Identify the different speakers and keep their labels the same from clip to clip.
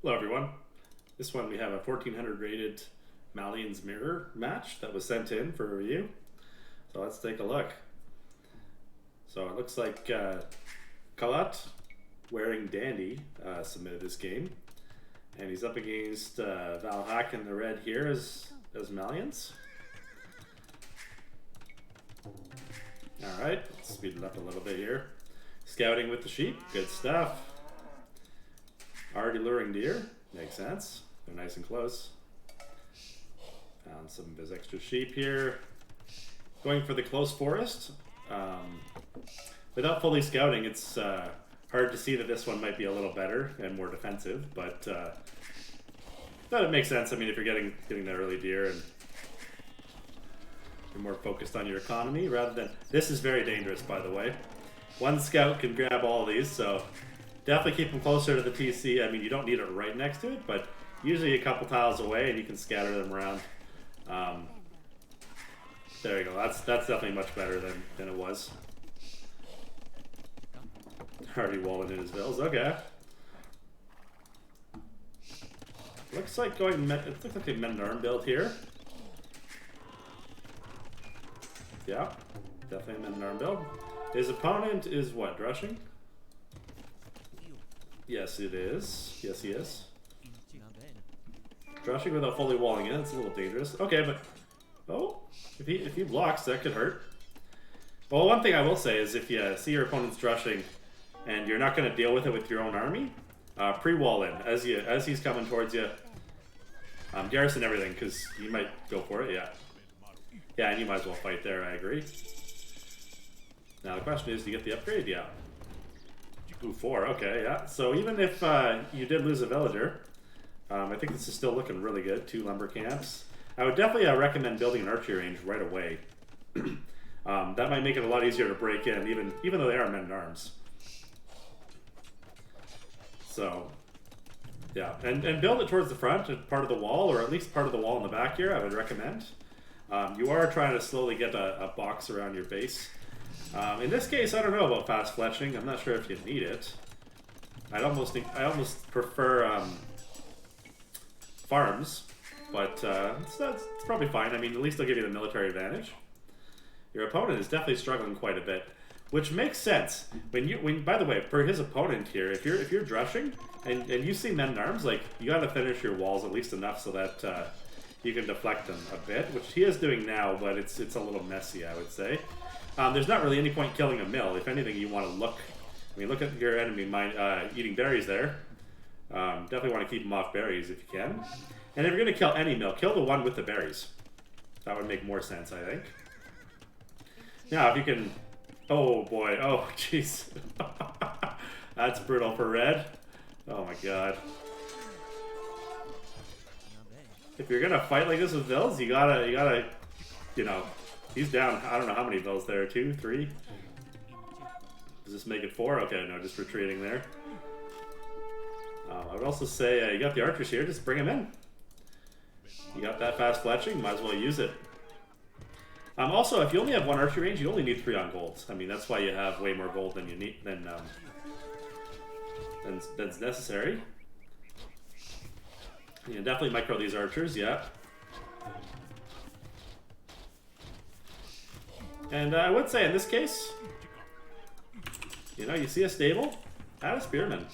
Speaker 1: Hello everyone. This one we have a 1400 rated Malians mirror match that was sent in for review. So let's take a look. So it looks like CulotteWearingDandy submitted this game. And he's up against Valhak in the red here as Malians. Alright, let's speed it up a little bit here. Scouting with the sheep, good stuff. Already luring deer, makes sense. They're nice and close. Found some of his extra sheep here. Going for the close forest. Without fully scouting, it's hard to see that this one might be a little better and more defensive, but thought it makes sense. I mean, if you're getting the early deer and you're more focused on your economy rather than... This is very dangerous, by the way. One scout can grab all these, so definitely keep them closer to the TC. I mean, you don't need it right next to it, but usually a couple tiles away and you can scatter them around. There you go. That's definitely much better than it was. Already walling in his bills. Okay. Looks like it looks like a men-at-arm build here. Yeah, definitely a men-at-arm build. His opponent is what, Drushing? Yes, it is. Yes, he is. Drushing without fully walling in, it's a little dangerous. Okay, but... Oh, if he blocks, that could hurt. Well, one thing I will say is if you see your opponent's drushing and you're not going to deal with it with your own army, pre-wall in as he's coming towards you. Garrison everything, because you might go for it, yeah. Yeah, and you might as well fight there, I agree. Now the question is, do you get the upgrade? Yeah. Ooh, 4, okay, yeah. So even if you did lose a villager, I think this is still looking really good. 2 lumber camps. I would definitely recommend building an archery range right away. That might make it a lot easier to break in, even though they are men-at-arms. So, yeah, and build it towards the front, part of the wall, or at least part of the wall in the back here, I would recommend. You are trying to slowly get a box around your base. In this case, I don't know about fast fletching. I'm not sure if you need it. I almost prefer farms, but it's probably fine. I mean, at least they'll give you the military advantage. Your opponent is definitely struggling quite a bit, which makes sense. By the way, for his opponent here, if you're drushing and you see men-at-arms, like you got to finish your walls at least enough so that you can deflect them a bit, which he is doing now, but it's a little messy, I would say. There's not really any point killing a mill. If anything, you want to look. I mean, look at your enemy eating berries there. Definitely want to keep them off berries if you can. And if you're going to kill any mill, kill the one with the berries. That would make more sense, I think. Now, if you can... Oh, boy. Oh, jeez. That's brutal for red. Oh, my God. If you're going to fight like this with vills, you gotta, you know... He's down, I don't know how many vills there. 2, 3? Does this make it 4? Okay, no, just retreating there. I would also say, you got the archers here, just bring them in. You got that fast fletching, might as well use it. Also, if you only have 1 archery range, you only need 3 on gold. I mean, that's why you have way more gold than you need than's necessary. You can definitely micro these archers, yeah. And I would say in this case, you know, you see a stable, add a spearman.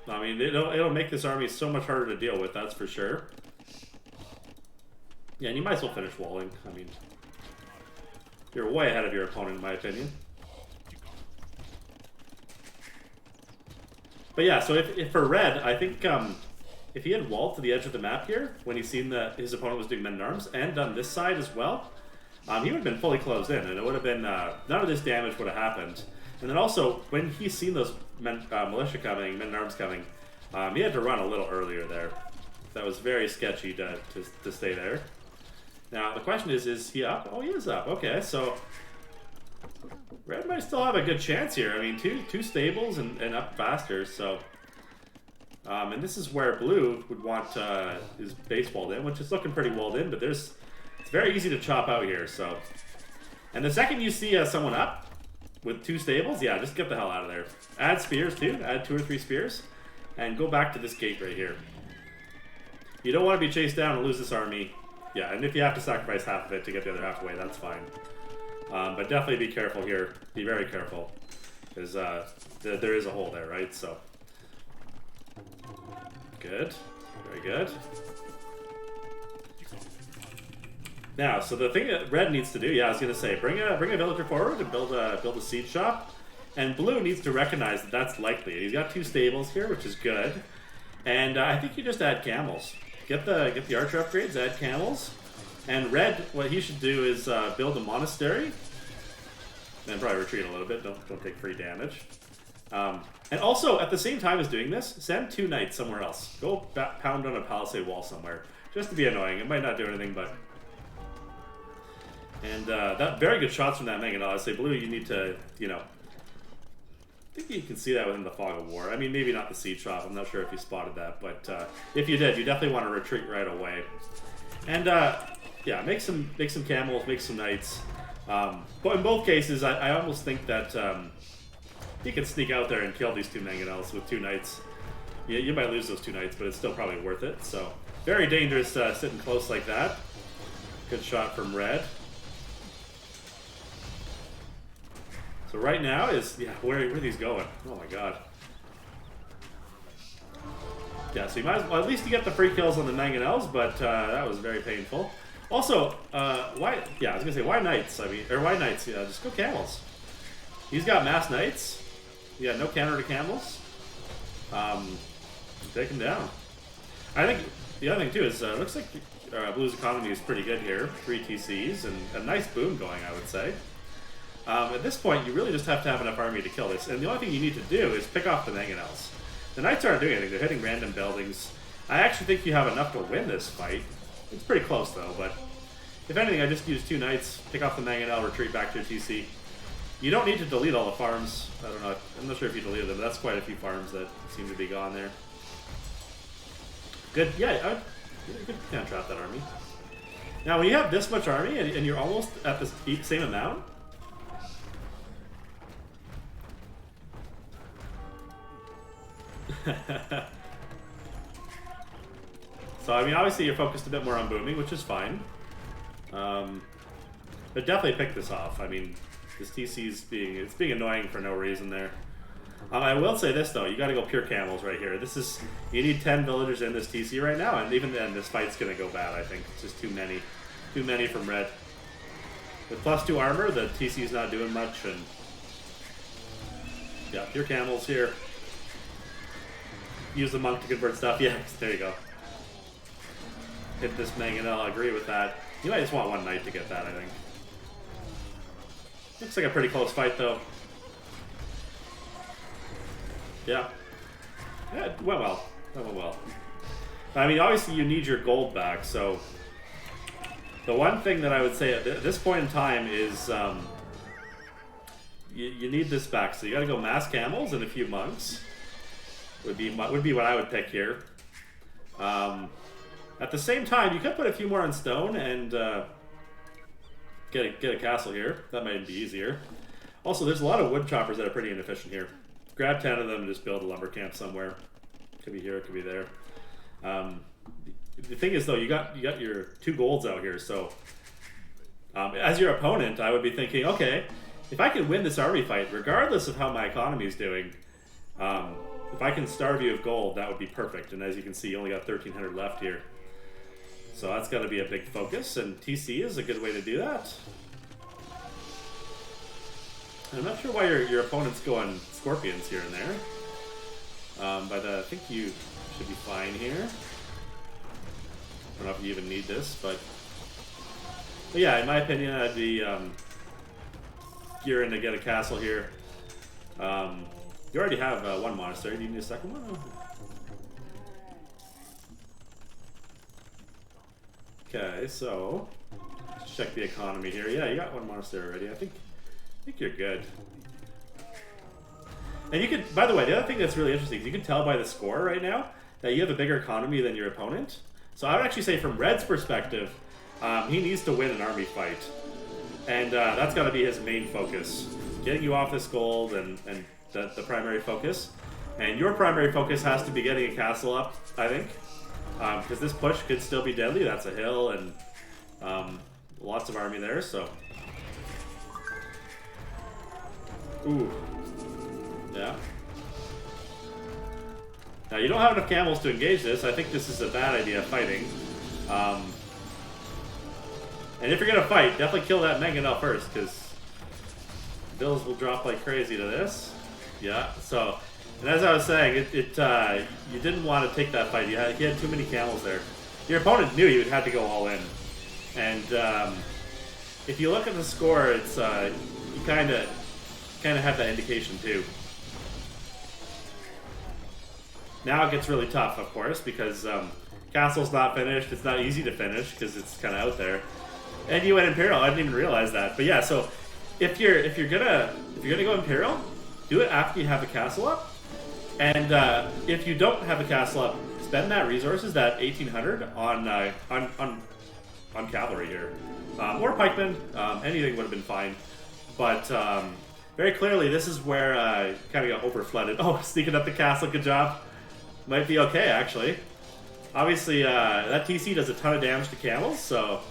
Speaker 1: I mean, it'll make this army so much harder to deal with, that's for sure. Yeah, and you might as well finish walling. I mean, you're way ahead of your opponent, in my opinion. But yeah, so if for red, I think if he had walled to the edge of the map here, when he's seen that his opponent was doing men-at-arms, and done this side as well, he would have been fully closed in, and it would have been, none of this damage would have happened. And then also, when he's seen those militia coming, men-at-arms coming, he had to run a little earlier there. That was very sketchy to stay there. Now, the question is he up? Oh, he is up. Okay, so red might still have a good chance here. I mean, two stables and up faster, so... and this is where blue would want his base walled in, which is looking pretty walled in, but it's very easy to chop out here, so... And the second you see someone up with 2 stables, yeah, just get the hell out of there. Add spears, too. Add 2 or 3 spears. and go back to this gate right here. You don't want to be chased down and lose this army. Yeah, and if you have to sacrifice half of it to get the other half away, that's fine. But definitely be careful here. Be very careful. Because there is a hole there, right? So, good. Very good. Now, so the thing that red needs to do, yeah, I was going to say, bring a villager forward to build a siege shop. And blue needs to recognize that that's likely. He's got 2 stables here, which is good. And I think you just add camels. Get the archer upgrades, add camels. And red, what he should do is build a monastery. And probably retreat a little bit, don't take free damage. And also, at the same time as doing this, send 2 knights somewhere else. Go pound on a palisade wall somewhere. Just to be annoying. It might not do anything, but... And that very good shots from that Mangonel. I say, blue, you need to, you know... I think you can see that within the Fog of War. I mean, maybe not the siege shop. I'm not sure if you spotted that, but if you did, you definitely want to retreat right away. And yeah, make some camels, make some knights. But in both cases, I almost think that you can sneak out there and kill these 2 Mangonels with 2 knights. You might lose those 2 knights, but it's still probably worth it. So very dangerous sitting close like that. Good shot from red. So right now is, yeah, where are these going? Oh my god. Yeah, so you might as well, at least you get the free kills on the Mangonels, but that was very painful. Also, why, yeah, I was gonna say, why knights? I mean, or why knights? Yeah, just go camels. He's got mass knights. Yeah, no counter to camels. Take him down. I think the other thing too is, looks like blue's economy is pretty good here. 3 TCs and a nice boom going, I would say. At this point, you really just have to have enough army to kill this, and the only thing you need to do is pick off the Mangonels. The knights aren't doing anything, they're hitting random buildings. I actually think you have enough to win this fight. It's pretty close though, but if anything, I just use 2 knights, pick off the Mangonel, retreat back to your TC. You don't need to delete all the farms. I don't know, I'm not sure if you deleted them, but that's quite a few farms that seem to be gone there. Good, yeah, you could can't trap that army. Now, when you have this much army and you're almost at the same amount, so, I mean, obviously you're focused a bit more on booming, which is fine. But definitely pick this off. I mean, this TC's being annoying for no reason there. I will say this though, you gotta go pure camels right here. You need 10 villagers in this TC right now, and even then this fight's gonna go bad, I think. It's just too many. Too many from red. With +2 armor, the TC's not doing much, and... yeah, pure camels here. Use the monk to convert stuff. Yeah, there you go. Hit this Mangonel, I agree with that. You might just want 1 knight to get that, I think. Looks like a pretty close fight, though. Yeah. Yeah, it went well. That went well. I mean, obviously you need your gold back, so... the one thing that I would say at this point in time is... you need this back, so you gotta go mass camels and a few monks. Would be what I would pick here. At the same time, you could put a few more on stone and get a castle here. That might be easier. Also, there's a lot of wood choppers that are pretty inefficient here. Grab 10 of them and just build a lumber camp somewhere. Could be here, it could be there. The thing is, though, you got your 2 golds out here, so as your opponent, I would be thinking, okay, if I can win this army fight, regardless of how my economy is doing, if I can starve you of gold, that would be perfect. And as you can see, you only got 1,300 left here. So that's got to be a big focus, and TC is a good way to do that. I'm not sure why your opponent's going scorpions here and there. But I think you should be fine here. I don't know if you even need this, but yeah, in my opinion, I'd be gearing to get a castle here. You already have 1 monastery. Do you need a second one? Okay, so let's check the economy here. Yeah, you got 1 monastery already. I think you're good. And you could, by the way, the other thing that's really interesting is you can tell by the score right now that you have a bigger economy than your opponent. So I would actually say from Red's perspective, he needs to win an army fight. And that's got to be his main focus. Getting you off this gold and the primary focus. And your primary focus has to be getting a castle up, I think. Because this push could still be deadly. That's a hill and lots of army there, so... Ooh. Yeah. Now, you don't have enough camels to engage this. I think this is a bad idea, fighting. And if you're going to fight, definitely kill that mangonel first, because bills will drop like crazy to this. Yeah, so... And as I was saying, you didn't want to take that fight. He had too many camels there. Your opponent knew you would have to go all in. And if you look at the score, it's you kind of have that indication too. Now it gets really tough, of course, because castle's not finished. It's not easy to finish because it's kind of out there. And you went Imperial. I didn't even realize that. But yeah, so if you're gonna go Imperial, do it after you have a castle up. And if you don't have a castle up, spend that resources, that 1800, on cavalry here, or pikemen. Anything would have been fine. But very clearly, this is where kind of got over flooded. Oh, sneaking up the castle, good job. Might be okay actually. Obviously, that TC does a ton of damage to camels. So,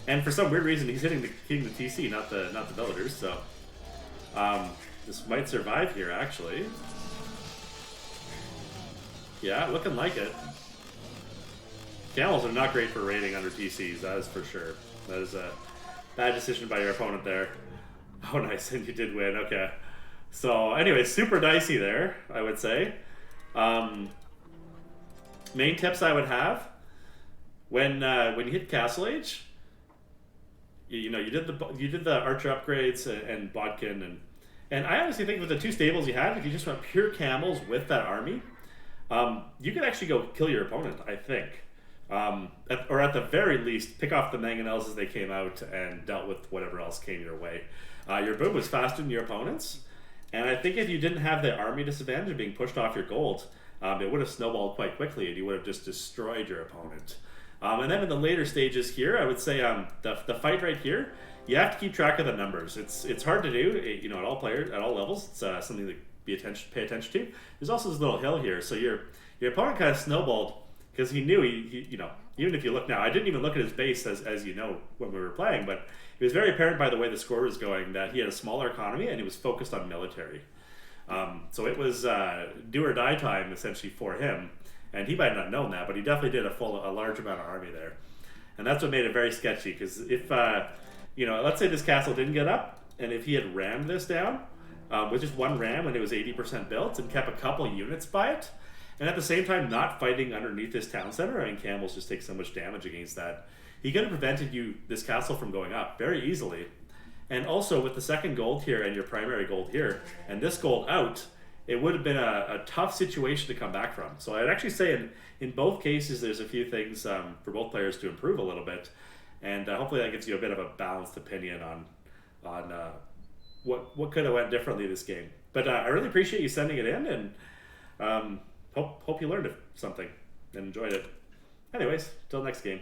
Speaker 1: and for some weird reason, he's hitting the TC, not the villagers. So, this might survive here actually. Yeah, looking like it. Camels are not great for raiding under TCs, that is for sure. That is a bad decision by your opponent there. Oh, nice, and you did win, okay. So, anyway, super dicey there, I would say. Main tips I would have, when you hit Castle Age, you did the archer upgrades and Bodkin, and I honestly think with the two stables you had, if you just went pure camels with that army, you could actually go kill your opponent, I think. Or at the very least, pick off the mangonels as they came out and dealt with whatever else came your way. Your boom was faster than your opponent's, and I think if you didn't have the army disadvantage of being pushed off your gold, it would have snowballed quite quickly and you would have just destroyed your opponent. And then in the later stages here, I would say the fight right here, you have to keep track of the numbers. It's hard to do, at all players, at all levels. It's something to pay attention to. There's also this little hill here, so your opponent kind of snowballed because he knew he even if you look now, I didn't even look at his base as you know when we were playing, but it was very apparent by the way the score was going that he had a smaller economy and he was focused on military. So it was do or die time essentially for him, and he might not have known that, but he definitely did a large amount of army there, and that's what made it very sketchy. Because if let's say this castle didn't get up, and if he had rammed this down with just one ram when it was 80% built and kept a couple units by it, and at the same time not fighting underneath this town center, I mean camels just take so much damage against that, he could have prevented this castle from going up very easily. And also with the second gold here and your primary gold here, and this gold out, it would have been a tough situation to come back from. So I'd actually say in both cases there's a few things for both players to improve a little bit, and hopefully that gives you a bit of a balanced opinion on what could have went differently this game. But I really appreciate you sending it in, and hope you learned something and enjoyed it. Anyways, till next game.